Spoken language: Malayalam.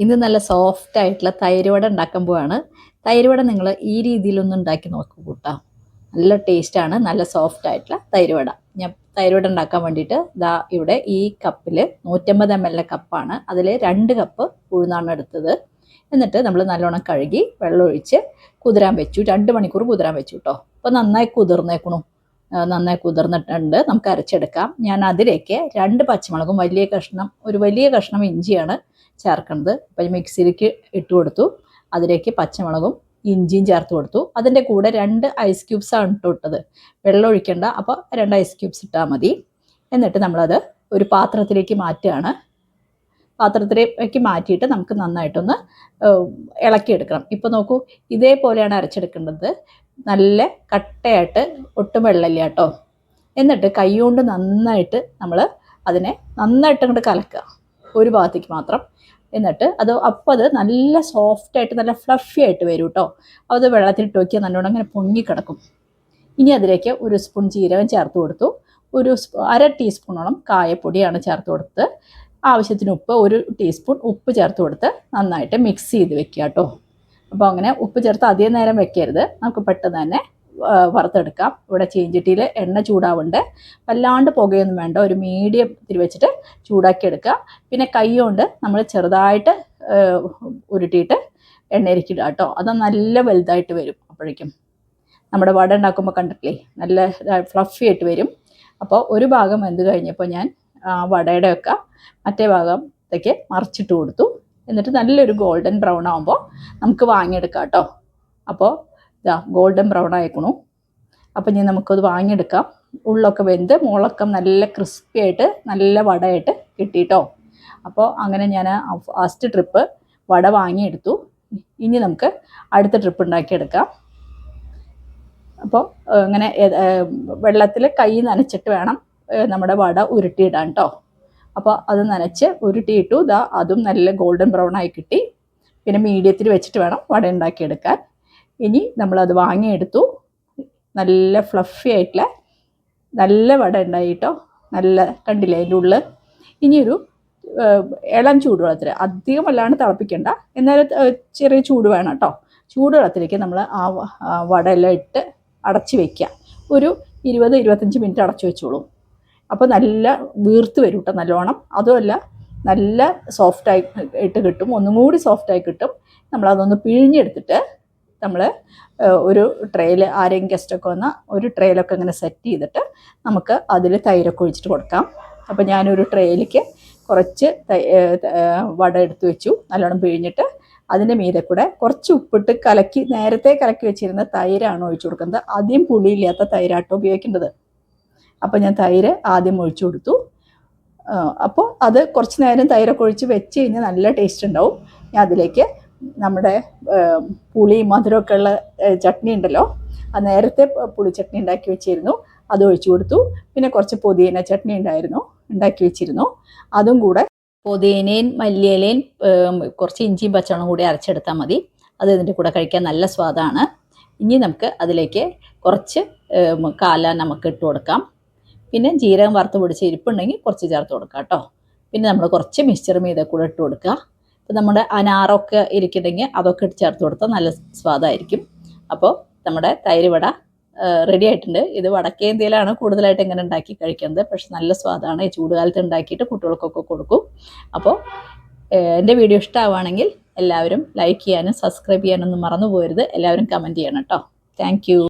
ഇന്ന് നല്ല സോഫ്റ്റ് ആയിട്ടുള്ള തൈര് വട ഉണ്ടാക്കാൻ പോവാണ്. തൈര് വട നിങ്ങൾ ഈ രീതിയിലൊന്ന് ഉണ്ടാക്കി നോക്കൂ കൂട്ടാ. നല്ല ടേസ്റ്റാണ്, നല്ല സോഫ്റ്റ് ആയിട്ടുള്ള തൈര് വട. ഞാൻ തൈര് വട ഉണ്ടാക്കാൻ വേണ്ടിയിട്ട് ഇവിടെ ഈ കപ്പിൽ 150 ml കപ്പാണ്, അതിൽ 2 കപ്പ് ഉഴുന്നാണ് എടുത്തത്. എന്നിട്ട് നമ്മൾ നല്ലോണം കഴുകി വെള്ളം ഒഴിച്ച് കുതിരാൻ വെച്ചു. 2 മണിക്കൂർ കുതിരാൻ വെച്ചു കേട്ടോ. അപ്പോൾ നന്നായി കുതിർന്നേക്കണു, നന്നായി കുതിർന്നിട്ടുണ്ട്. നമുക്ക് അരച്ചെടുക്കാം. ഞാൻ അതിലേക്ക് 2 പച്ചമുളകും ഒരു വലിയ കഷ്ണം ഇഞ്ചിയാണ് ചേർക്കുന്നത്. അപ്പം മിക്സിയിലേക്ക് ഇട്ട് കൊടുത്തു. അതിലേക്ക് പച്ചമുളകും ഇഞ്ചിയും ചേർത്ത് കൊടുത്തു. അതിൻ്റെ കൂടെ 2 ഐസ് ക്യൂബ്സാണ് ഇട്ടത്. വെള്ളം ഒഴിക്കേണ്ട, അപ്പോൾ 2 ഐസ് ക്യൂബ്സ് ഇട്ടാൽ മതി. എന്നിട്ട് നമ്മളത് ഒരു പാത്രത്തിലേക്ക് മാറ്റുകയാണ്. പാത്രത്തിലേക്ക് മാറ്റിയിട്ട് നമുക്ക് നന്നായിട്ടൊന്ന് ഇളക്കിയെടുക്കണം. ഇപ്പോൾ നോക്കൂ, ഇതേപോലെയാണ് അരച്ചെടുക്കേണ്ടത്. നല്ല കട്ടയായിട്ട്, ഒട്ടും വെള്ളമില്ല കേട്ടോ. എന്നിട്ട് കൈ കൊണ്ട് നന്നായിട്ട് നമ്മൾ അതിനെ നന്നായിട്ട് അങ്ങോട്ട് കലക്കുക, ഒരു ഭാഗത്തേക്ക് മാത്രം. എന്നിട്ട് അത് നല്ല സോഫ്റ്റായിട്ട് നല്ല ഫ്ലഫി ആയിട്ട് വരും കേട്ടോ. അത് വെള്ളത്തിലിട്ട് നോക്കിയാൽ നല്ലോണം അങ്ങനെ പൊങ്ങിക്കിടക്കും. ഇനി അതിലേക്ക് 1 സ്പൂൺ ജീരകം ചേർത്ത് കൊടുത്തു. അര ടീസ്പൂണോളം കായപ്പൊടിയാണ് ചേർത്ത് കൊടുത്ത്. ആവശ്യത്തിന് ഉപ്പ്, 1 ടീസ്പൂൺ ഉപ്പ് ചേർത്ത് കൊടുത്ത് നന്നായിട്ട് മിക്സ് ചെയ്ത് വെക്കുക കേട്ടോ. അപ്പോൾ അങ്ങനെ ഉപ്പ് ചേർത്ത് അധികം നേരം വെക്കരുത്, നമുക്ക് പെട്ടെന്ന് തന്നെ വറുത്തെടുക്കാം. ഇവിടെ ചീഞ്ചട്ടിയിൽ എണ്ണ ചൂടാവുന്നുണ്ട്. വല്ലാണ്ട് പുകയൊന്നും വേണ്ട, ഒരു മീഡിയത്തിൽ വെച്ചിട്ട് ചൂടാക്കി എടുക്കുക. പിന്നെ കൈ കൊണ്ട് നമ്മൾ ചെറുതായിട്ട് ഉരുട്ടിയിട്ട് എണ്ണയിലേക്ക് ഇടുക കേട്ടോ. അത് നല്ല വലുതായിട്ട് വരും. അപ്പോഴേക്കും നമ്മുടെ വട ഉണ്ടാക്കുമ്പോൾ കണ്ടിട്ടില്ലേ, നല്ല ഫ്ലഫി ആയിട്ട് വരും. അപ്പോൾ ഒരു ഭാഗം വെന്ത് കഴിഞ്ഞപ്പോൾ ഞാൻ വടയുടെ ഒക്കെ മറ്റേ ഭാഗത്തേക്ക് മറിച്ചിട്ട് കൊടുത്തു. എന്നിട്ട് നല്ലൊരു ഗോൾഡൻ ബ്രൗൺ ആകുമ്പോൾ നമുക്ക് വാങ്ങിയെടുക്കാം കേട്ടോ. അപ്പോൾ ഗോൾഡൻ ബ്രൗൺ ആയിക്കണു. അപ്പം ഇനി നമുക്കത് വാങ്ങിയെടുക്കാം. ഉള്ളൊക്കെ വെന്ത് മുളക്കം നല്ല ക്രിസ്പി ആയിട്ട് നല്ല വടയായിട്ട് കിട്ടിയിട്ടോ. അപ്പോൾ അങ്ങനെ ഞാൻ ഫസ്റ്റ് ട്രിപ്പ് വട വാങ്ങിയെടുത്തു. ഇനി നമുക്ക് അടുത്ത ട്രിപ്പ് ഉണ്ടാക്കിയെടുക്കാം. അപ്പോൾ ഇങ്ങനെ വെള്ളത്തിൽ കൈ നനച്ചിട്ട് വേണം നമ്മുടെ വട ഉരുട്ടിയിടാൻ കേട്ടോ. അപ്പോൾ അത് നനച്ച് ഉരുട്ടിയിട്ടു. അതും നല്ല ഗോൾഡൻ ബ്രൗൺ ആയി കിട്ടി. പിന്നെ മീഡിയത്തിൽ വെച്ചിട്ട് വേണം വട ഉണ്ടാക്കിയെടുക്കാൻ. ഇനി നമ്മളത് വാങ്ങിയെടുത്തു. നല്ല ഫ്ലഫി ആയിട്ടുള്ള നല്ല വട ഉണ്ടായിട്ടോ. നല്ല കണ്ടില്ലേ അതിൻ്റെ ഉള്ളിൽ. ഇനിയൊരു ഇളം ചൂടുവെള്ളത്തിൽ, അധികം വല്ലാണ്ട് തിളപ്പിക്കേണ്ട, എന്നാലും ചെറിയ ചൂട് വേണം കേട്ടോ. ചൂടുവെള്ളത്തിലേക്ക് നമ്മൾ ആ വടയെല്ലാം ഇട്ട് അടച്ച് വയ്ക്കുക. ഒരു 20-25 മിനിറ്റ് അടച്ചു വെച്ചോളൂ. അപ്പോൾ നല്ല വീർത്ത് വരും കേട്ടോ നല്ലോണം. അതുമല്ല, നല്ല സോഫ്റ്റായിട്ട് കിട്ടും, ഒന്നും കൂടി സോഫ്റ്റായി കിട്ടും. നമ്മളതൊന്ന് പിഴിഞ്ഞെടുത്തിട്ട് നമ്മൾ ഒരു ട്രേയിൽ, ആരെങ്കിലും ഗസ്റ്റൊക്കെ വന്നാൽ ഒരു ട്രേയിലൊക്കെ ഇങ്ങനെ സെറ്റ് ചെയ്തിട്ട് നമുക്ക് അതിൽ തൈരൊക്കെ ഒഴിച്ചിട്ട് കൊടുക്കാം. അപ്പോൾ ഞാനൊരു ട്രേയിലേക്ക് കുറച്ച് വട എടുത്ത് വെച്ചു, നല്ലോണം പിഴിഞ്ഞിട്ട്. അതിൻ്റെ മീതെ കൂടെ കുറച്ച് ഉപ്പിട്ട് നേരത്തെ കലക്കി വെച്ചിരുന്ന തൈരാണ് ഒഴിച്ചു കൊടുക്കുന്നത്. ആദ്യം പുളിയില്ലാത്ത തൈരാട്ടോ ഉപയോഗിക്കേണ്ടത്. അപ്പോൾ ഞാൻ തൈര് ആദ്യം ഒഴിച്ചു കൊടുത്തു. അപ്പോൾ അത് കുറച്ച് നേരം തൈരൊക്കെ ഒഴിച്ച് വെച്ച് കഴിഞ്ഞാൽ നല്ല ടേസ്റ്റ് ഉണ്ടാവും. ഞാൻ അതിലേക്ക് നമ്മുടെ പുളി മധുരമൊക്കെ ഉള്ള ചട്നി ഉണ്ടല്ലോ, അത് നേരത്തെ പുളി ചട്നി ഉണ്ടാക്കി വെച്ചിരുന്നു, അത് ഒഴിച്ചു കൊടുത്തു. പിന്നെ കുറച്ച് പുതിന ചട്നി ഉണ്ടാക്കി വെച്ചിരുന്നു, അതും കൂടെ. പുതിനയും മല്ലിയിലയും കുറച്ച് ഇഞ്ചിയും പച്ചമുളകും കൂടി അരച്ചെടുത്താൽ മതി. അത് ഇതിൻ്റെ കൂടെ കഴിക്കാൻ നല്ല സ്വാദാണ്. ഇനി നമുക്ക് അതിലേക്ക് കുറച്ച് നമുക്ക് ഇട്ട് കൊടുക്കാം. പിന്നെ ജീരകം വറുത്ത് പൊടിച്ച് ഇരിപ്പുണ്ടെങ്കിൽ കുറച്ച് ചേർത്ത് കൊടുക്കാം കേട്ടോ. പിന്നെ നമ്മൾ കുറച്ച് മിക്സ്ചർ മീതെ കൂടെ ഇട്ട് കൊടുക്കുക. അപ്പോൾ നമ്മുടെ അനാറൊക്കെ ഇരിക്കുന്നുണ്ടെങ്കിൽ അതൊക്കെ ചേർത്ത് കൊടുത്താൽ നല്ല സ്വാദായിരിക്കും. അപ്പോൾ നമ്മുടെ തൈര് വട റെഡി ആയിട്ടുണ്ട്. ഇത് വടക്കേ ഇന്ത്യയിലാണ് കൂടുതലായിട്ട് ഇങ്ങനെ ഉണ്ടാക്കി കഴിക്കുന്നത്. പക്ഷെ നല്ല സ്വാദാണ്. ഈ ചൂടുകാലത്ത് ഉണ്ടാക്കിയിട്ട് കുട്ടികൾക്കൊക്കെ കൊടുക്കും. അപ്പോൾ എൻ്റെ വീഡിയോ ഇഷ്ടമാവുകയാണെങ്കിൽ എല്ലാവരും ലൈക്ക് ചെയ്യാനും സബ്സ്ക്രൈബ് ചെയ്യാനൊന്നും മറന്നു പോകരുത്. എല്ലാവരും കമൻറ്റ് ചെയ്യണം കേട്ടോ. Thank you.